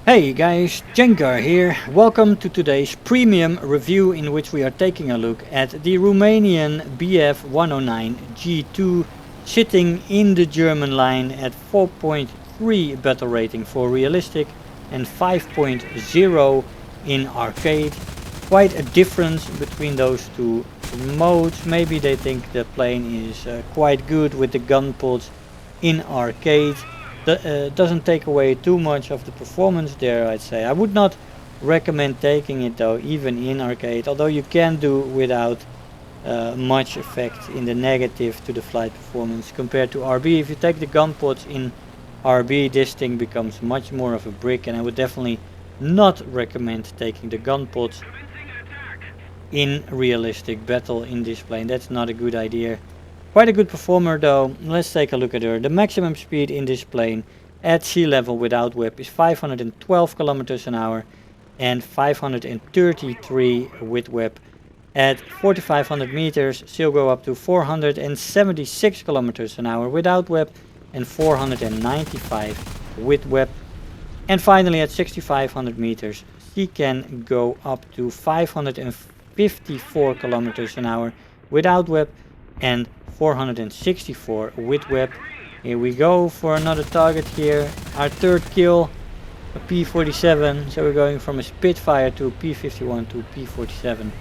Hey guys, Jengar here. Welcome to today's premium review in which we are taking a look at the Romanian BF 109 G2 sitting in the German line at 4.3 battle rating for realistic and 5.0 in arcade. Quite a difference between those two modes. Maybe they think the plane is quite good with the gun pods in arcade. Doesn't take away too much of the performance there, I'd say. I would not recommend taking it though, even in arcade, although you can do without much effect in the negative to the flight performance compared to RB. If you take the gun pods in RB, this thing becomes much more of a brick, and I would definitely not recommend taking the gun pods in realistic battle in this plane. That's not a good idea. Quite a good performer though. Let's take a look at her. The maximum speed in this plane at sea level without whip is 512 kilometers an hour and 533 with whip. At 4500 meters she'll go up to 476 kilometers an hour without whip and 495 with whip. And finally at 6500 meters she can go up to 554 kilometers an hour without whip and 464 with whip. Here we go for another target here. Our third kill, a P-47. So we're going from a Spitfire to a P-51 to a P-47.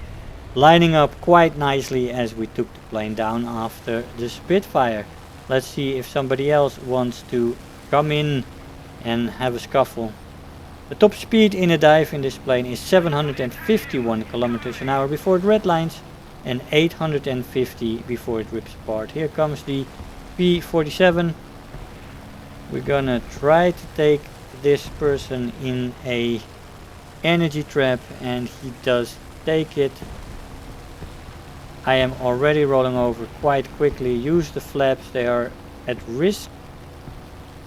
Lining up quite nicely as we took the plane down after the Spitfire. Let's see if somebody else wants to come in and have a scuffle. The top speed in a dive in this plane is 751 kilometers an hour before it redlines and 850 before it rips apart. Here comes the P-47. We're gonna try to take this person in a energy trap, and he does take it. I am already rolling over quite quickly. Use the flaps, they are at risk.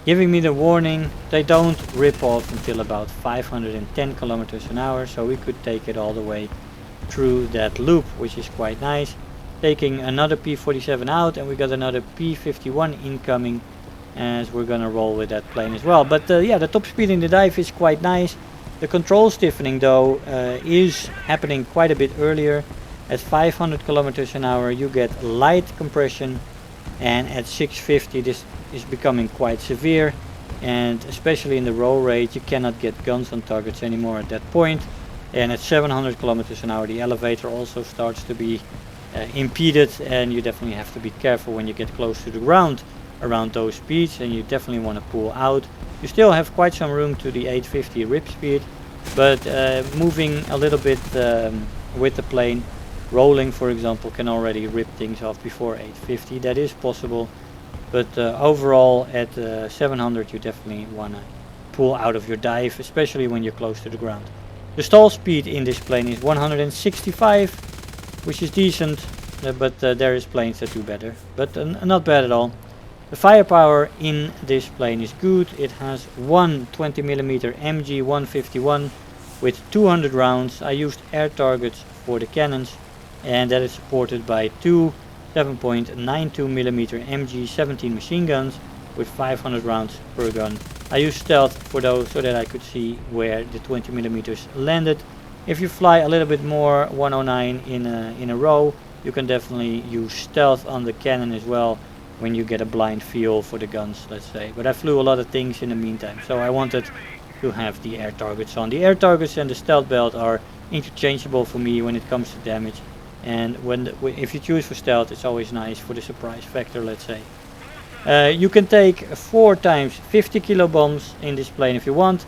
Giving me the warning, they don't rip off until about 510 kilometers an hour, so we could take it all the way through that loop, which is quite nice. Taking another P-47 out, and we got another P-51 incoming as we're gonna roll with that plane as well. But yeah, the top speed in the dive is quite nice. The control stiffening though is happening quite a bit earlier. At 500 kilometers an hour you get light compression, and at 650 this is becoming quite severe, and especially in the roll rate you cannot get guns on targets anymore at that point. And at 700 kilometers an hour the elevator also starts to be impeded, and you definitely have to be careful when you get close to the ground around those speeds, and you definitely want to pull out. You still have quite some room to the 850 rip speed, but moving a little bit with the plane, rolling for example, can already rip things off before 850. That is possible, but overall at 700 you definitely want to pull out of your dive, especially when you're close to the ground. The stall speed in this plane is 165, which is decent, but there is planes that do better, but not bad at all. The firepower in this plane is good. It has one 20mm MG 151 with 200 rounds. I used air targets for the cannons, and that is supported by two 7.92mm MG 17 machine guns with 500 rounds per gun. I used stealth for those so that I could see where the 20mm landed. If you fly a little bit more 109 in a row, you can definitely use stealth on the cannon as well when you get a blind feel for the guns, let's say. But I flew a lot of things in the meantime, so I wanted to have the air targets on. The air targets and the stealth belt are interchangeable for me when it comes to damage, and if you choose for stealth, it's always nice for the surprise factor, let's say. You can take 4 times 50 kilo bombs in this plane if you want,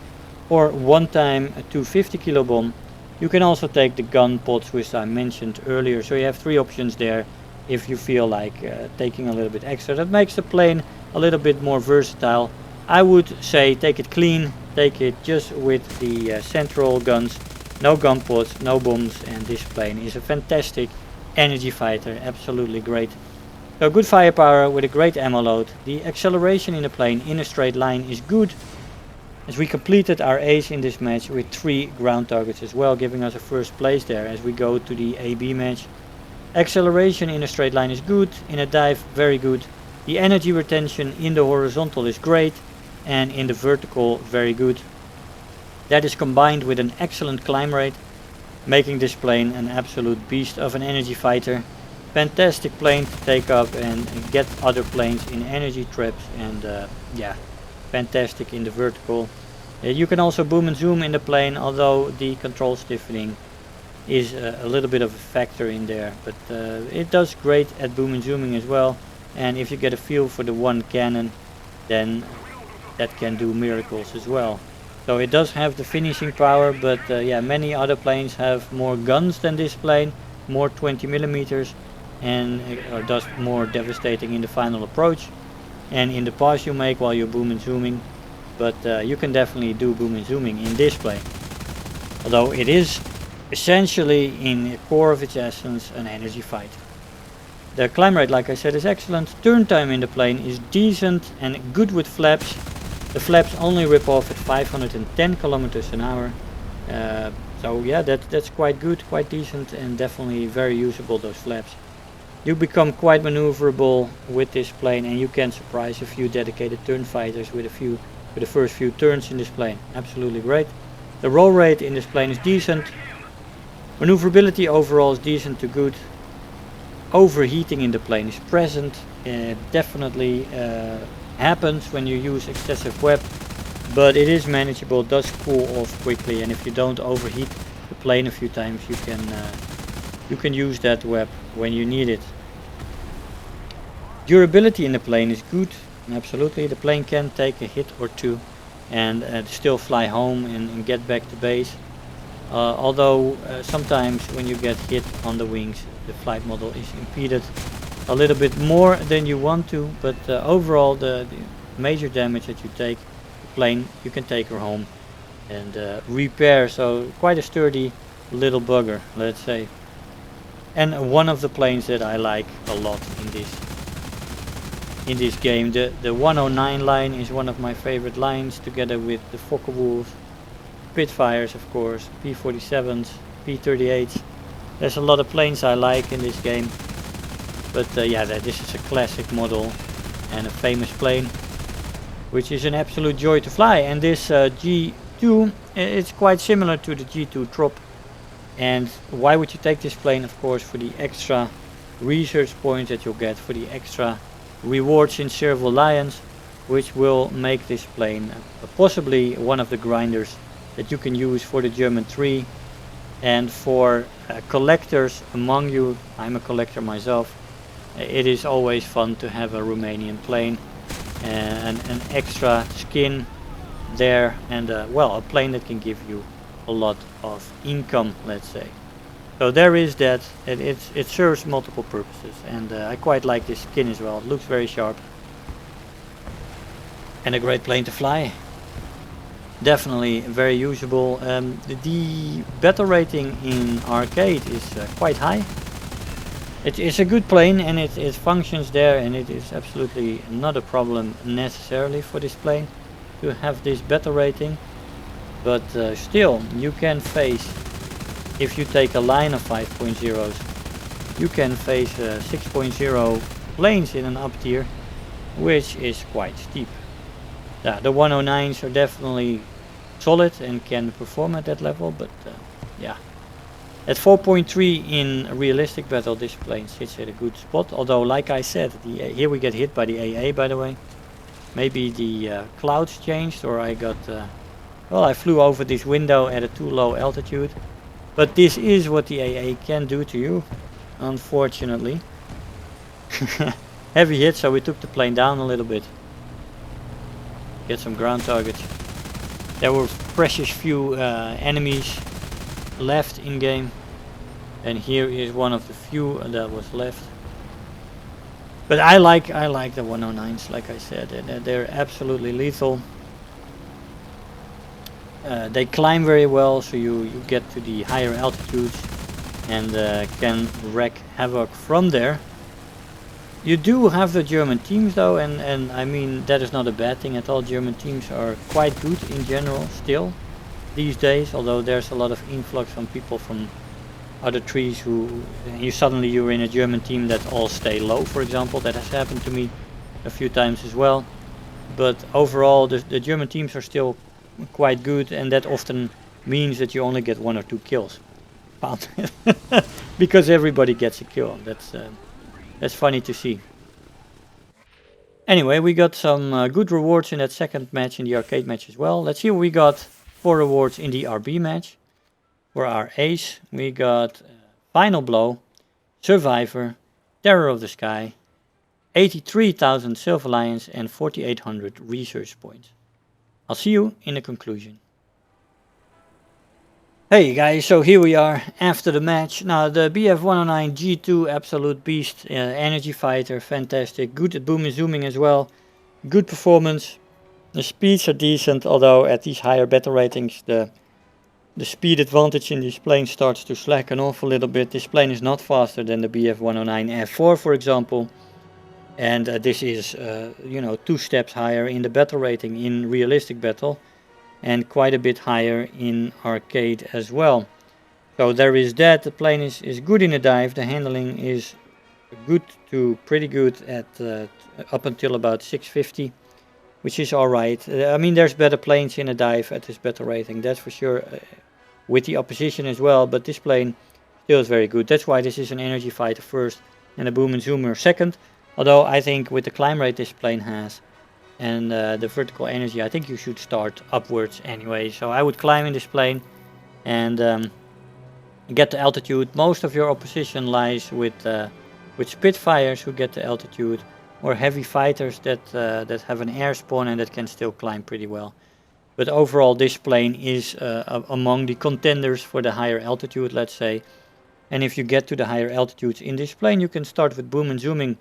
or 1 time a 250 kilo bomb. You can also take the gun pods, which I mentioned earlier, so you have 3 options there if you feel like taking a little bit extra. That makes the plane a little bit more versatile. I would say take it clean, take it just with the central guns, no gun pods, no bombs, and this plane is a fantastic energy fighter, absolutely great. So good firepower with a great ammo load. The acceleration in the plane in a straight line is good, as we completed our ace in this match with 3 ground targets as well, giving us a first place there as we go to the AB match. Acceleration in a straight line is good, in a dive very good. The energy retention in the horizontal is great, and in the vertical very good. That is combined with an excellent climb rate, making this plane an absolute beast of an energy fighter. Fantastic plane to take up and get other planes in energy traps, and yeah, fantastic in the vertical. You can also boom and zoom in the plane, although the control stiffening is a little bit of a factor in there, but it does great at boom and zooming as well. And if you get a feel for the one cannon, then that can do miracles as well. So it does have the finishing power, but yeah, many other planes have more guns than this plane, more 20 millimeters, and are thus more devastating in the final approach and in the pass you make while you're boom and zooming. But you can definitely do boom and zooming in this plane, although it is essentially in the core of its essence an energy fight. The climb rate, like I said, is excellent. Turn time in the plane is decent and good with flaps. The flaps only rip off at 510 kilometers an hour. So yeah, that's quite good, quite decent, and definitely very usable, those flaps. You become quite maneuverable with this plane, and you can surprise a few dedicated turn fighters with the first few turns in this plane. Absolutely great. The roll rate in this plane is decent. Maneuverability overall is decent to good. Overheating in the plane is present. It definitely happens when you use excessive web, but it is manageable, does cool off quickly, and if you don't overheat the plane a few times, you can use that web when you need it. Durability in the plane is good. Absolutely, the plane can take a hit or two and still fly home and get back to base. Although sometimes when you get hit on the wings, the flight model is impeded a little bit more than you want to, but overall the major damage that you take, the plane, you can take her home and repair. So quite a sturdy little bugger, let's say. And one of the planes that I like a lot in this game, the 109 line is one of my favorite lines, together with the Focke-Wulfs, Spitfires of course, P-47s, P-38s. There's a lot of planes I like in this game, but yeah, this is a classic model and a famous plane, which is an absolute joy to fly. And this G-2, it's quite similar to the G-2 Trop. And why would you take this plane? Of course, for the extra research points that you'll get, for the extra rewards in Serval Lions, which will make this plane possibly one of the grinders that you can use for the German 3. And for collectors among you, I'm a collector myself, it is always fun to have a Romanian plane and an extra skin there, and well, a plane that can give you a lot of income, let's say. So there is that. It serves multiple purposes, and I quite like this skin as well. It looks very sharp and a great plane to fly. Definitely very usable. The battle rating in arcade is quite high. It's a good plane, and it functions there, and it is absolutely not a problem necessarily for this plane to have this battle rating. But still, you can face, if you take a line of 5.0s, you can face 6.0 planes in an up tier, which is quite steep. Yeah, the 109s are definitely solid and can perform at that level, but yeah. At 4.3 in realistic battle, this plane sits at a good spot. Although, like I said, here we get hit by the AA, by the way. Maybe the clouds changed, or I got... well, I flew over this window at a too low altitude. But this is what the AA can do to you, unfortunately. Heavy hit, so we took the plane down a little bit. Get some ground targets. There were precious few enemies left in game, and here is one of the few that was left. But I like the 109s, like I said, and they're absolutely lethal. They climb very well, so you get to the higher altitudes and can wreak havoc from there. You do have the German teams though, and I mean, that is not a bad thing at all. German teams are quite good in general still these days, although there's a lot of influx from people from other trees who you're in a German team that all stay low, for example. That has happened to me a few times as well. But overall, the German teams are still quite good, and that often means that you only get 1 or 2 kills. Because everybody gets a kill. That's funny to see. Anyway, we got some good rewards in that second match, in the arcade match as well. Let's see what we got for rewards in the RB match. For our ace, we got Final Blow, Survivor, Terror of the Sky, 83,000 Silver Lions and 4,800 research points. I'll see you in the conclusion. Hey guys, so here we are after the match. Now the BF-109 G2 absolute beast, energy fighter, fantastic, good at boom and zooming as well, good performance. The speeds are decent, although at these higher battle ratings the speed advantage in this plane starts to slacken off a little bit. This plane is not faster than the BF-109 F4 for example, and this is 2 steps higher in the battle rating in realistic battle, and quite a bit higher in arcade as well. So there is that. The plane is good in a dive. The handling is good to pretty good at up until about 650, which is alright. I mean, there's better planes in a dive at this battle rating, that's for sure, with the opposition as well, but this plane still is very good. That's why this is an energy fighter first and a boom and zoomer second, although I think with the climb rate this plane has and the vertical energy, I think you should start upwards anyway. So I would climb in this plane and get the altitude. Most of your opposition lies with Spitfires who get the altitude, or heavy fighters that have an air spawn and that can still climb pretty well. But overall this plane is among the contenders for the higher altitude, let's say. And if you get to the higher altitudes in this plane, you can start with boom and zooming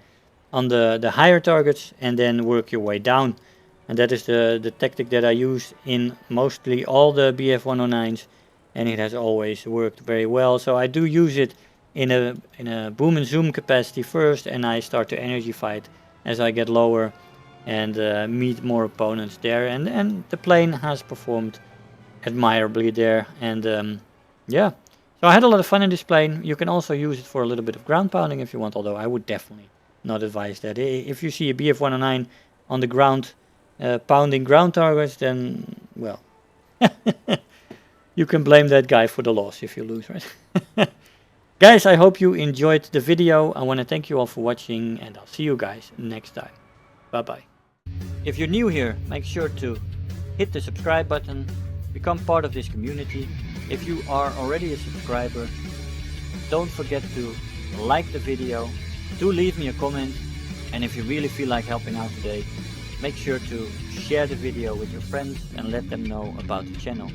on the higher targets and then work your way down. And that is the tactic that I use in mostly all the BF-109s, and it has always worked very well. So I do use it in a boom and zoom capacity first, and I start to energy fight as I get lower and meet more opponents there. And the plane has performed admirably there, and yeah. So I had a lot of fun in this plane. You can also use it for a little bit of ground pounding if you want, although I would definitely not advise that. If you see a BF-109 on the ground pounding ground targets, then, well, you can blame that guy for the loss if you lose, right? Guys, I hope you enjoyed the video. I want to thank you all for watching, and I'll see you guys next time. Bye-bye. If you're new here, make sure to hit the subscribe button, become part of this community. If you are already a subscriber, don't forget to like the video. Do leave me a comment, and if you really feel like helping out today, make sure to share the video with your friends and let them know about the channel.